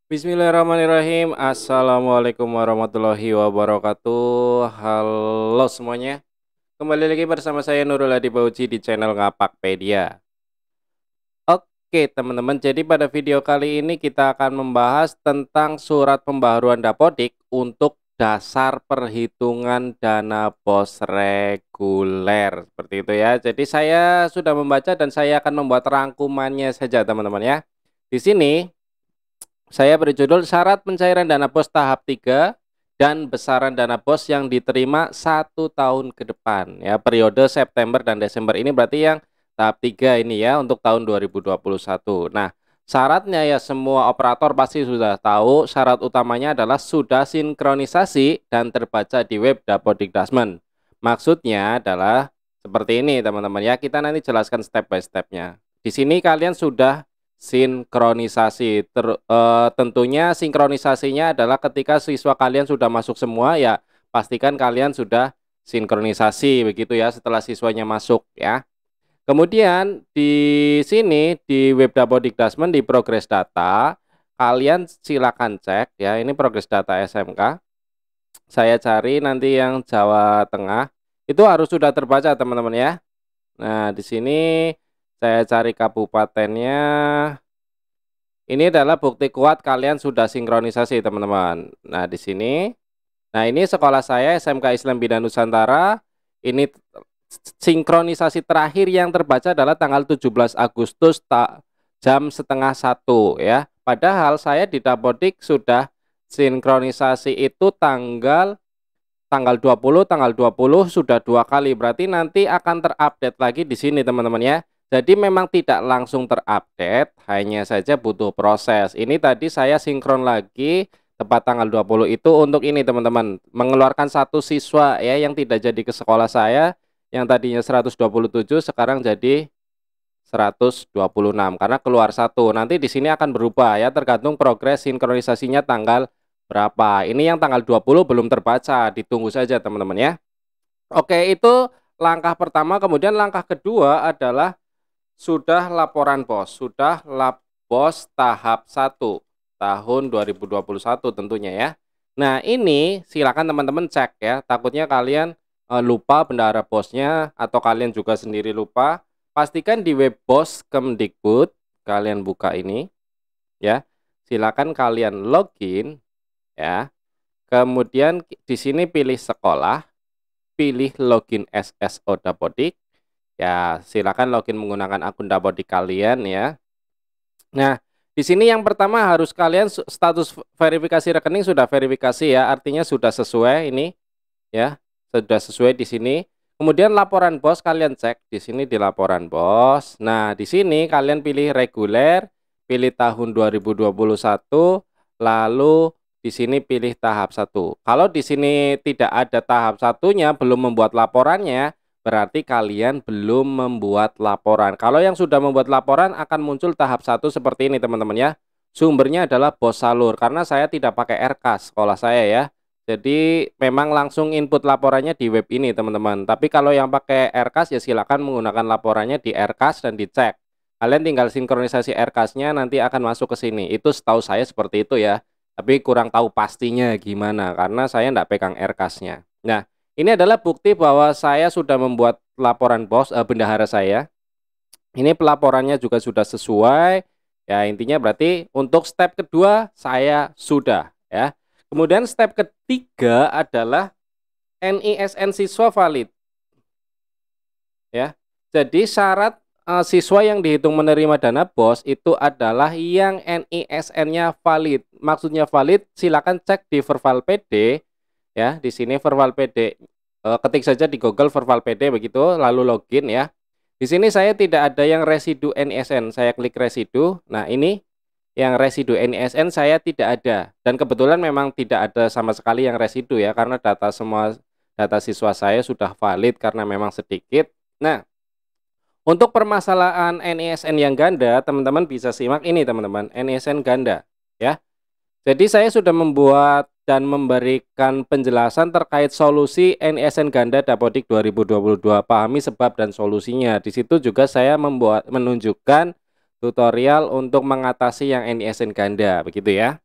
Bismillahirrahmanirrahim. Assalamualaikum warahmatullahi wabarakatuh. Halo semuanya. Kembali lagi bersama saya Nurul Hadi Fauzi di channel Ngapakpedia. Oke teman-teman, jadi pada video kali ini kita akan membahas tentang surat pembaharuan Dapodik untuk dasar perhitungan dana bos reguler. Seperti itu ya. Jadi saya sudah membaca dan saya akan membuat rangkumannya saja teman-teman ya. Di sini saya beri judul syarat pencairan dana bos tahap 3 dan besaran dana bos yang diterima 1 tahun ke depan. Ya, periode September dan Desember ini berarti yang tahap 3 ini ya untuk tahun 2021. Nah, syaratnya ya semua operator pasti sudah tahu, syarat utamanya adalah sudah sinkronisasi dan terbaca di web Dapodikdasmen. Maksudnya adalah seperti ini teman-teman ya, kita nanti jelaskan step by stepnya. Di sini kalian sudah sinkronisasi. Tentunya sinkronisasinya adalah ketika siswa kalian sudah masuk semua ya pastikan kalian sudah sinkronisasi begitu ya setelah siswanya masuk ya. Kemudian di sini di web Dapodikdasmen di progress data kalian silakan cek ya, ini progress data SMK. Saya cari nanti yang Jawa Tengah itu harus sudah terbaca teman-teman ya. Nah, di sini saya cari kabupatennya. Ini adalah bukti kuat kalian sudah sinkronisasi, teman-teman. Nah, di sini. Nah, ini sekolah saya SMK Islam Bina Nusantara. Ini sinkronisasi terakhir yang terbaca adalah tanggal 17 Agustus jam setengah 1 ya. Padahal saya di Dapodik sudah sinkronisasi itu tanggal 20 sudah 2 kali. Berarti nanti akan terupdate lagi di sini, teman-teman ya. Jadi memang tidak langsung terupdate, hanya saja butuh proses. Ini tadi saya sinkron lagi tepat tanggal 20 itu untuk ini teman-teman, mengeluarkan satu siswa ya yang tidak jadi ke sekolah saya, yang tadinya 127 sekarang jadi 126 karena keluar satu. Nanti di sini akan berubah ya tergantung progres sinkronisasinya tanggal berapa. Ini yang tanggal 20 belum terbaca, ditunggu saja teman-teman ya. Oke, itu langkah pertama. Kemudian langkah kedua adalah sudah laporan bos, sudah lap bos tahap 1 tahun 2021 tentunya ya. Nah, ini silakan teman-teman cek ya. Takutnya kalian lupa bendahara bosnya atau kalian juga sendiri lupa. Pastikan di web bos Kemdikbud kalian buka ini ya. Silakan kalian login ya. Kemudian di sini pilih sekolah, pilih login SSO Dapodik. Ya, silakan login menggunakan akun Dapodik kalian ya. Nah, di sini yang pertama harus kalian status verifikasi rekening sudah verifikasi ya, artinya sudah sesuai ini ya, sudah sesuai di sini. Kemudian laporan bos kalian cek di sini di laporan bos. Nah, di sini kalian pilih reguler, pilih tahun 2021, lalu di sini pilih tahap 1. Kalau di sini tidak ada tahap satunya, belum membuat laporannya, berarti kalian belum membuat laporan. Kalau yang sudah membuat laporan akan muncul tahap 1 seperti ini teman-teman ya. Sumbernya adalah bos salur karena saya tidak pakai RKAS sekolah saya ya. Jadi memang langsung input laporannya di web ini teman-teman. Tapi kalau yang pakai RKAS ya silakan menggunakan laporannya di RKAS dan dicek. Kalian tinggal sinkronisasi RKAS-nya nanti akan masuk ke sini. Itu setahu saya seperti itu ya. Tapi kurang tahu pastinya gimana karena saya tidak pegang RKAS-nya. Nah, ini adalah bukti bahwa saya sudah membuat laporan bos bendahara saya. Ini pelaporannya juga sudah sesuai. Ya, intinya berarti untuk step kedua saya sudah ya. Kemudian step ketiga adalah NISN siswa valid. Ya. Jadi syarat siswa yang dihitung menerima dana bos itu adalah yang NISN-nya valid. Maksudnya valid, silakan cek di Verval PD ya. Di sini Verval PD, ketik saja di Google Verval PD begitu, lalu login ya. Di sini saya tidak ada yang residu NISN, saya klik residu. Nah, ini yang residu NISN saya tidak ada. Dan kebetulan memang tidak ada sama sekali yang residu ya, karena data siswa saya sudah valid karena memang sedikit. Nah, untuk permasalahan NISN yang ganda, teman-teman bisa simak ini teman-teman, NISN ganda ya. Jadi saya sudah membuat dan memberikan penjelasan terkait solusi NISN ganda Dapodik 2022. Pahami sebab dan solusinya. Di situ juga saya menunjukkan tutorial untuk mengatasi yang NISN ganda, begitu ya.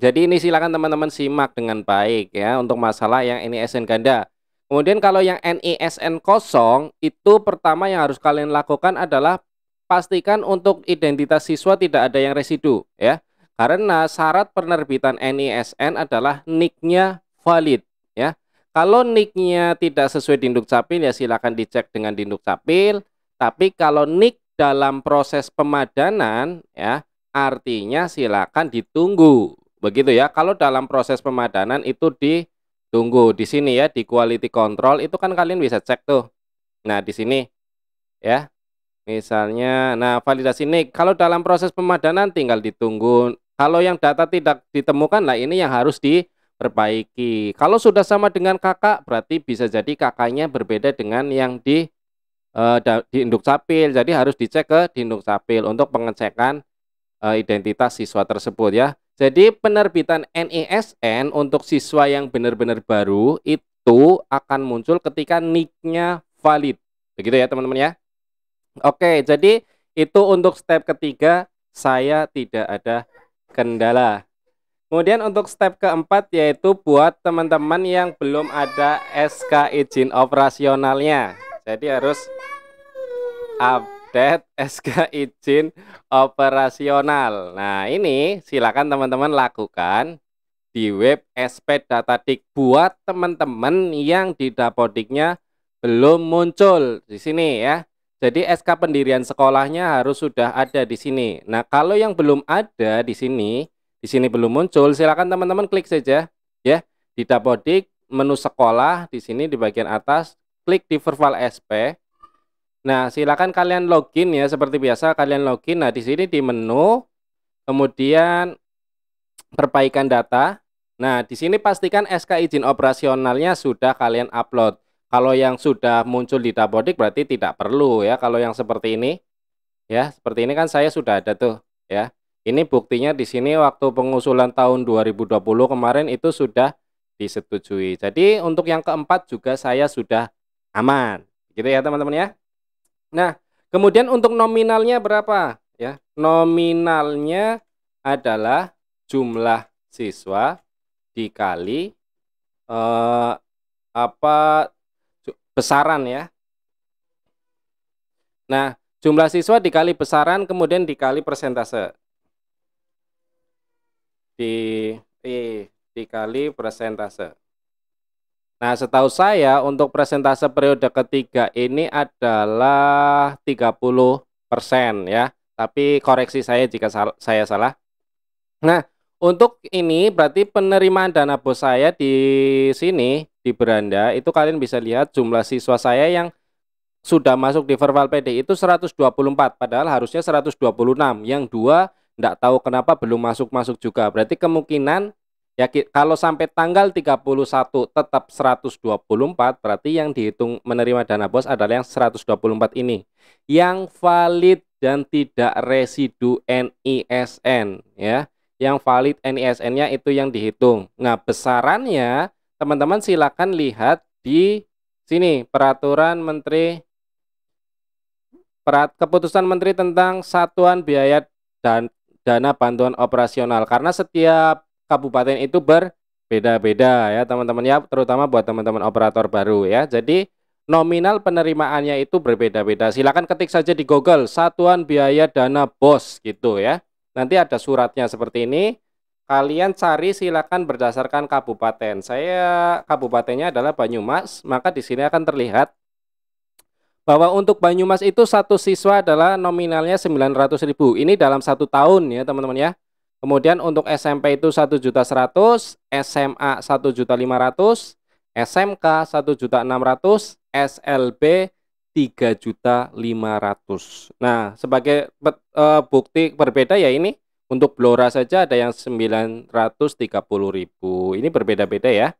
Jadi ini silakan teman-teman simak dengan baik ya untuk masalah yang NISN ganda. Kemudian kalau yang NISN kosong itu pertama yang harus kalian lakukan adalah pastikan untuk identitas siswa tidak ada yang residu ya. Karena syarat penerbitan NISN adalah NIK-nya valid ya. Kalau NIK-nya tidak sesuai Dinduk Capil ya silakan dicek dengan Dinduk Capil. Tapi kalau NIK dalam proses pemadanan ya artinya silakan ditunggu. Begitu ya. Kalau dalam proses pemadanan itu ditunggu. Di sini ya di quality control itu kan kalian bisa cek tuh. Nah, di sini ya. Misalnya nah validasi NIK kalau dalam proses pemadanan tinggal ditunggu. Kalau yang data tidak ditemukan lah ini yang harus diperbaiki. Kalau sudah sama dengan kakak berarti bisa jadi kakaknya berbeda dengan yang di Induk Capil. Jadi harus dicek ke Induk Capil untuk pengecekan identitas siswa tersebut ya. Jadi penerbitan NISN untuk siswa yang benar-benar baru itu akan muncul ketika NIK-nya valid. Begitu ya teman-teman ya. Oke, jadi itu untuk step ketiga saya tidak ada kendala. Kemudian untuk step keempat yaitu buat teman-teman yang belum ada SK izin operasionalnya. Jadi harus update SK izin operasional. Nah, ini silakan teman-teman lakukan di web SP Datadik buat teman-teman yang di Dapodiknya belum muncul di sini ya. Jadi SK pendirian sekolahnya harus sudah ada di sini. Nah, kalau yang belum ada di sini belum muncul, silakan teman-teman klik saja ya di Dapodik menu sekolah di sini di bagian atas, klik di Verval SP. Nah, silakan kalian login ya seperti biasa kalian login. Nah, di sini di menu kemudian perbaikan data. Nah, di sini pastikan SK izin operasionalnya sudah kalian upload. Kalau yang sudah muncul di Dapodik berarti tidak perlu ya kalau yang seperti ini. Ya, seperti ini kan saya sudah ada tuh ya. Ini buktinya di sini waktu pengusulan tahun 2020 kemarin itu sudah disetujui. Jadi untuk yang keempat juga saya sudah aman. Gitu ya teman-teman ya. Nah, kemudian untuk nominalnya berapa? Ya, nominalnya adalah jumlah siswa dikali besaran ya. Nah, jumlah siswa dikali besaran kemudian dikali persentase. Dikali persentase. Nah, setahu saya untuk persentase periode ketiga ini adalah 30% ya. Tapi koreksi saya jika saya salah. Nah, untuk ini berarti penerimaan dana bos saya di sini di beranda itu kalian bisa lihat jumlah siswa saya yang sudah masuk di Verval PD itu 124 padahal harusnya 126. Yang dua enggak tahu kenapa belum masuk juga. Berarti kemungkinan ya kalau sampai tanggal 31 tetap 124 berarti yang dihitung menerima dana bos adalah yang 124 ini. Yang valid dan tidak residu NISN ya. Yang valid NISN-nya itu yang dihitung. Nah, besarannya teman-teman silakan lihat di sini peraturan menteri keputusan menteri tentang satuan biaya dan dana bantuan operasional karena setiap kabupaten itu berbeda-beda ya teman-teman ya, terutama buat teman-teman operator baru ya. Jadi nominal penerimaannya itu berbeda-beda. Silakan ketik saja di Google satuan biaya dana BOS gitu ya. Nanti ada suratnya seperti ini. Kalian cari silakan berdasarkan kabupaten. Saya kabupatennya adalah Banyumas, maka di sini akan terlihat bahwa untuk Banyumas itu satu siswa adalah nominalnya 900.000. Ini dalam 1 tahun ya teman-teman ya. Kemudian untuk SMP itu 1.100.000, SMA 1.500.000, SMK 1.600.000, SLB 3.500.000. Nah, sebagai bukti berbeda ya ini untuk Blora saja ada yang 930.000. Ini berbeda-beda ya.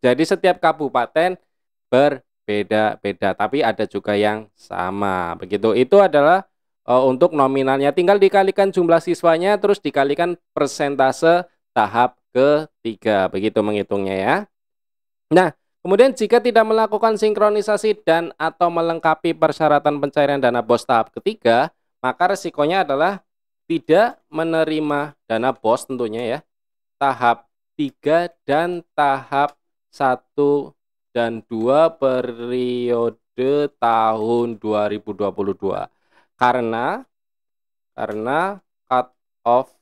Jadi setiap kabupaten berbeda-beda, tapi ada juga yang sama. Begitu. Itu adalah untuk nominalnya. Tinggal dikalikan jumlah siswanya, terus dikalikan persentase tahap ketiga. Begitu menghitungnya ya. Nah, kemudian jika tidak melakukan sinkronisasi dan atau melengkapi persyaratan pencairan dana BOS tahap ketiga, maka resikonya adalah tidak menerima dana BOS tentunya ya. tahap 3 dan tahap 1 dan 2 periode tahun 2022. Karena cut off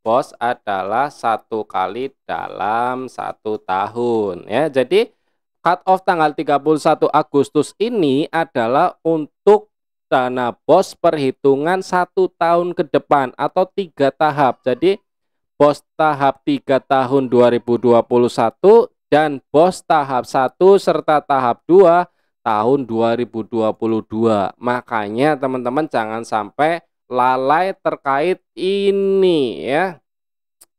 BOS adalah 1 kali dalam 1 tahun ya. Jadi cut off tanggal 31 Agustus ini adalah untuk dana BOS perhitungan 1 tahun ke depan atau 3 tahap. Jadi BOS tahap 3 tahun 2021 dan BOS tahap 1 serta tahap 2 tahun 2022. Makanya teman-teman jangan sampai lalai terkait ini ya.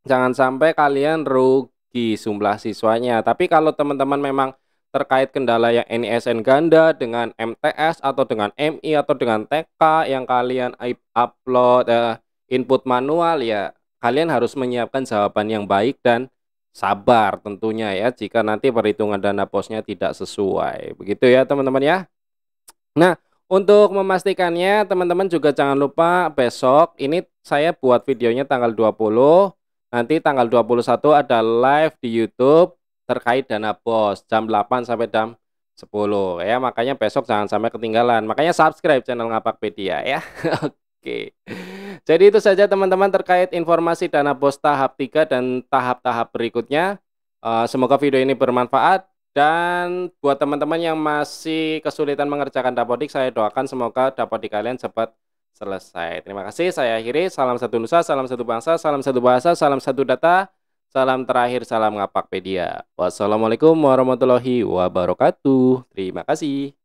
Jangan sampai kalian rugi jumlah siswanya. Tapi kalau teman-teman memang terkait kendala yang NISN ganda dengan MTS atau dengan MI atau dengan TK yang kalian upload input manual ya, kalian harus menyiapkan jawaban yang baik dan sabar tentunya ya jika nanti perhitungan dana BOS-nya tidak sesuai. Begitu ya teman-teman ya. Nah, untuk memastikannya teman-teman juga jangan lupa besok ini saya buat videonya tanggal 20, nanti tanggal 21 ada live di YouTube terkait dana BOS jam 8 sampai jam 10 ya. Makanya besok jangan sampai ketinggalan. Makanya subscribe channel Ngapakpedia ya. Oke. Jadi itu saja teman-teman terkait informasi dana BOS tahap 3 dan tahap-tahap berikutnya. Semoga video ini bermanfaat. Dan buat teman-teman yang masih kesulitan mengerjakan dapodik, saya doakan semoga dapodik kalian cepat selesai. Terima kasih, saya akhiri. Salam satu nusa, salam satu bangsa, salam satu bahasa, salam satu data, salam terakhir, salam Ngapakpedia. Wassalamualaikum warahmatullahi wabarakatuh. Terima kasih.